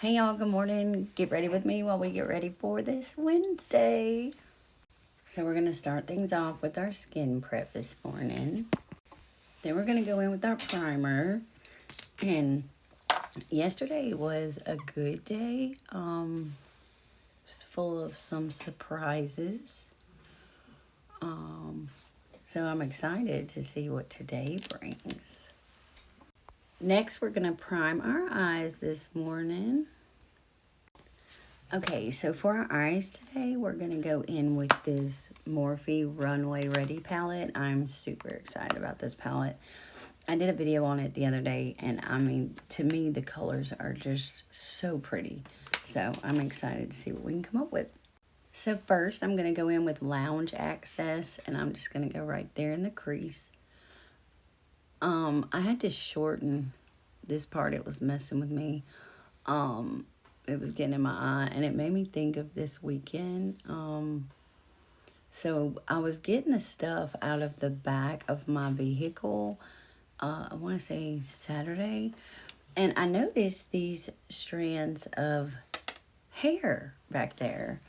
Hey y'all, good morning. Get ready with me while we get ready for this Wednesday. So we're going to start things off with our skin prep this morning. Then we're going to go in with our primer. And yesterday was a good day. It's full of some surprises. So I'm excited to see what today brings. Next, we're going to prime our eyes this morning. Okay, so for our eyes today, we're going to go in with this Morphe Runway Ready palette. I'm super excited about this palette. I did a video on it the other day, and I mean, to me, the colors are just so pretty. So I'm excited to see what we can come up with. So first, I'm going to go in with Lounge Access, and I'm just going to go right there in the crease. I had to shorten this part. It was messing with me. It was getting in my eye, and it made me think of this weekend. So I was getting the stuff out of the back of my vehicle, I want to say Saturday, and I noticed these strands of hair back there.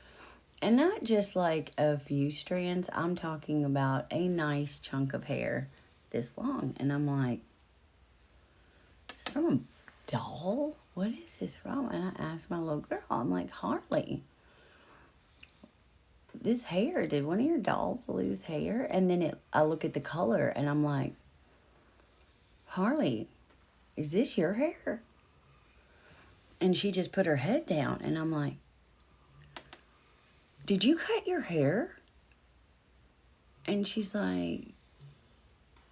And not just like a few strands, I'm talking about a nice chunk of hair this long. And I'm like, is this from a doll? What is this from? And I asked my little girl, I'm like, Harley, this hair, did one of your dolls lose hair? And then I look at the color and I'm like, Harley, is this your hair? And she just put her head down and I'm like, did you cut your hair? And she's like,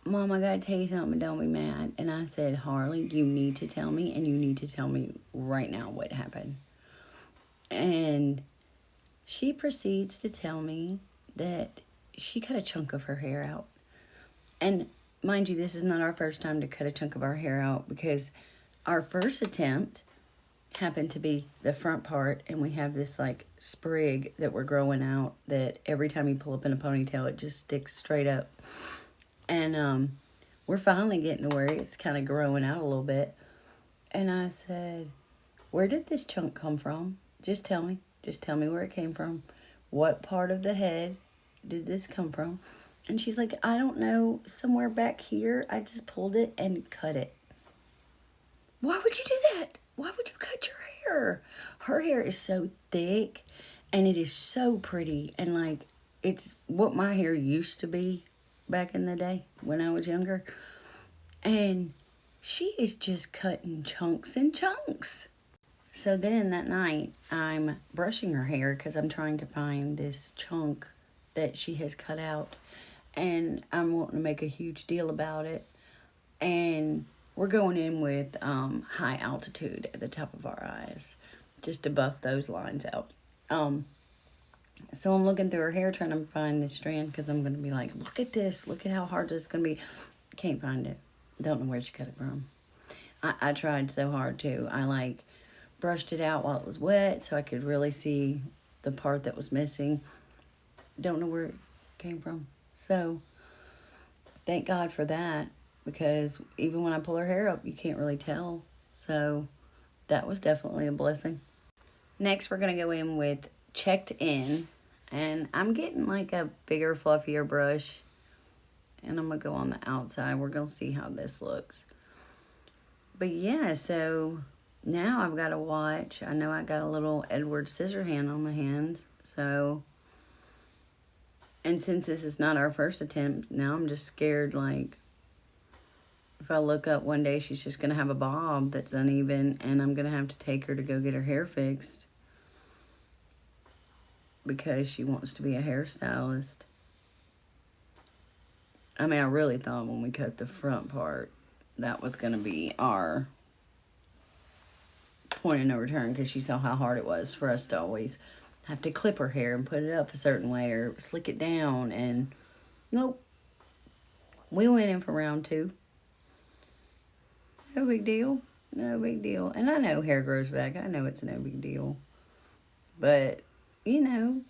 Mom, I gotta tell you something, don't be mad. And I said, Harley, you need to tell me, and you need to tell me right now what happened. And she proceeds to tell me that she cut a chunk of her hair out. And mind you, this is not our first time to cut a chunk of our hair out, because our first attempt happened to be the front part, and we have this like sprig that we're growing out that every time you pull up in a ponytail, it just sticks straight up. And we're finally getting to where it's kind of growing out a little bit. And I said, where did this chunk come from? Just tell me. Just tell me where it came from. What part of the head did this come from? And she's like, I don't know. Somewhere back here. I just pulled it and cut it. Why would you do that? Why would you cut your hair? Her hair is so thick and it is so pretty. And like, it's what my hair used to be back in the day when I was younger. And she is just cutting chunks and chunks. So then that night, I'm brushing her hair because I'm trying to find this chunk that she has cut out. And I'm wanting to make a huge deal about it. And we're going in with high altitude at the top of our eyes, just to buff those lines out. So I'm looking through her hair trying to find this strand because I'm going to be like, look at this. Look at how hard this is going to be. Can't find it. Don't know where she cut it from. I tried so hard too. I like brushed it out while it was wet so I could really see the part that was missing. Don't know where it came from. So thank God for that, because even when I pull her hair up, you can't really tell. So that was definitely a blessing. Next, we're going to go in with Checked In. And I'm getting like a bigger, fluffier brush. And I'm going to go on the outside. We're going to see how this looks. But yeah, so now I've got to watch. I know I got a little Edward Scissorhand on my hands. So, and since this is not our first attempt, now I'm just scared, like, if I look up one day, she's just going to have a bob that's uneven. And I'm going to have to take her to go get her hair fixed, because she wants to be a hairstylist. I mean, I really thought when we cut the front part, that was going to be our point of no return, because she saw how hard it was for us to always have to clip her hair and put it up a certain way or slick it down. And nope. We went in for round 2. No big deal. No big deal. And I know hair grows back. I know it's no big deal. But, you know,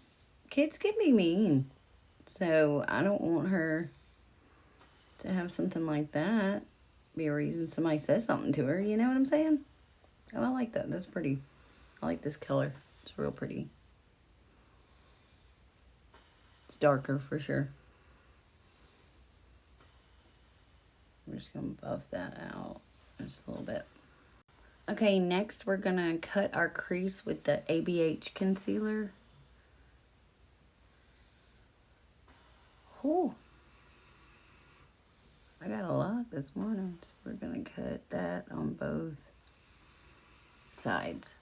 kids can be mean. So I don't want her to have something like that be a reason somebody says something to her. You know what I'm saying? Oh, I like that. That's pretty. I like this color. It's real pretty. It's darker for sure. I'm just going to buff that out just a little bit. Okay, next we're going to cut our crease with the ABH concealer. Whew. I got a lot this morning, so we're going to cut that on both sides.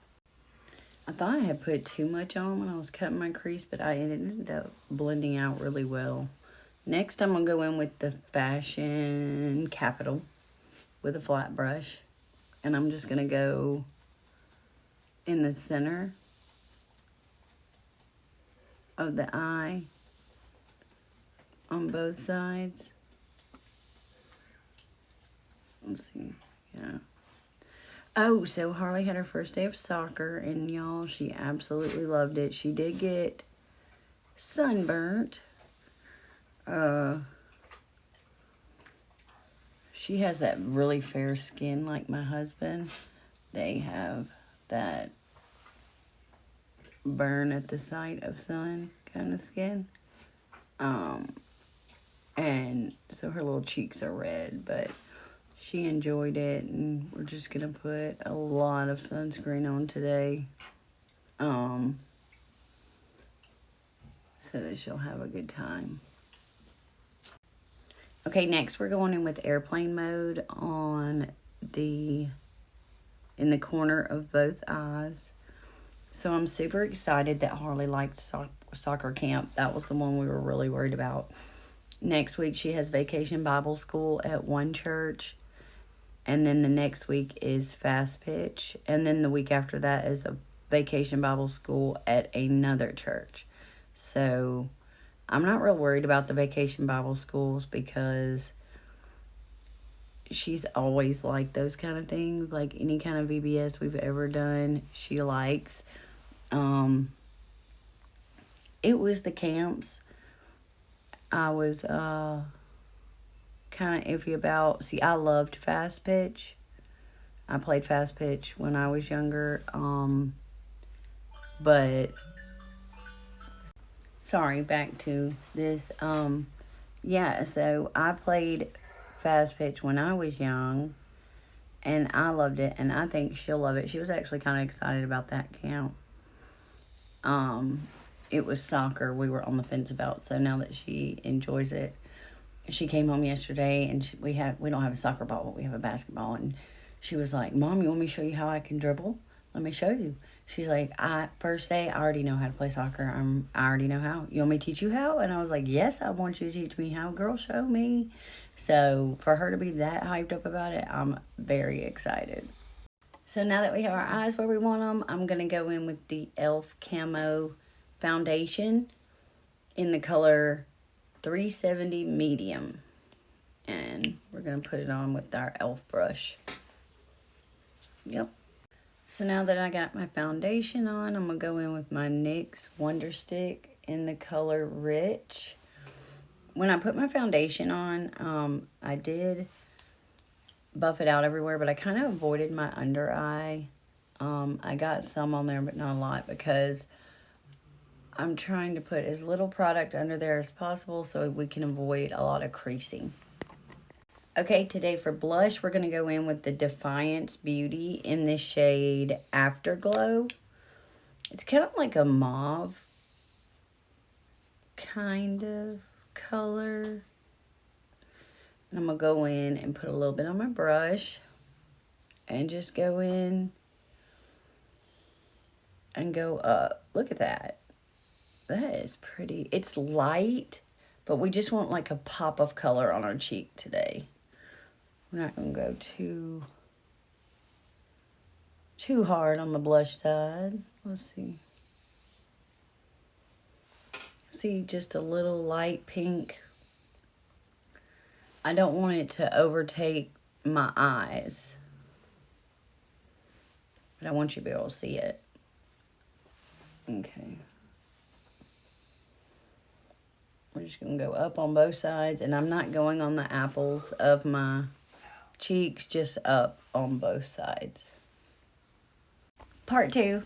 I thought I had put too much on when I was cutting my crease, but it ended up blending out really well. Next, I'm going to go in with the Fashion Capital with a flat brush. And I'm just going to go in the center of the eye on both sides. Let's see. Yeah. Oh, so Harley had her first day of soccer, and y'all, she absolutely loved it. She did get sunburnt. She has that really fair skin like my husband. They have that burn at the sight of sun kind of skin. And so her little cheeks are red, but she enjoyed it, and we're just gonna put a lot of sunscreen on today, so that she'll have a good time. Okay, next we're going in with airplane mode in the corner of both eyes. So I'm super excited that Harley liked soccer camp. That was the one we were really worried about. Next week she has Vacation Bible School at one church. And then the next week is Fast Pitch. And then the week after that is a Vacation Bible School at another church. So I'm not real worried about the Vacation Bible Schools because she's always liked those kind of things. Like any kind of VBS we've ever done, she likes. It was the camps I was kind of iffy about. See, I loved Fast Pitch. I played Fast Pitch when I was younger. But sorry, back to this. Yeah, so I played Fast Pitch when I was young, and I loved it, and I think she'll love it. She was actually kind of excited about that camp. It was soccer we were on the fence about, so now that she enjoys it, she came home yesterday, and we don't have a soccer ball, but we have a basketball, and she was like, Mom, you want me to show you how I can dribble? Let me show you. She's like, first day, I already know how to play soccer. I already know how. You want me to teach you how? And I was like, yes, I want you to teach me how. Girl, show me. So for her to be that hyped up about it, I'm very excited. So now that we have our eyes where we want them, I'm going to go in with the e.l.f. Camo Foundation in the color 370 Medium. And we're going to put it on with our e.l.f. brush. Yep. So now that I got my foundation on, I'm going to go in with my NYX Wonder Stick in the color Rich. When I put my foundation on, I did buff it out everywhere, but I kind of avoided my under eye. I got some on there, but not a lot, because I'm trying to put as little product under there as possible so we can avoid a lot of creasing. Okay, today for blush, we're going to go in with the Defiance Beauty in the shade Afterglow. It's kind of like a mauve kind of color. And I'm going to go in and put a little bit on my brush and just go in and go up. Look at that. That is pretty. It's light, but we just want like a pop of color on our cheek today. We're not going to go too hard on the blush side. Let's see. See, just a little light pink. I don't want it to overtake my eyes, but I want you to be able to see it. Okay. We're just going to go up on both sides, and I'm not going on the apples of my cheeks, just up on both sides. Part 2.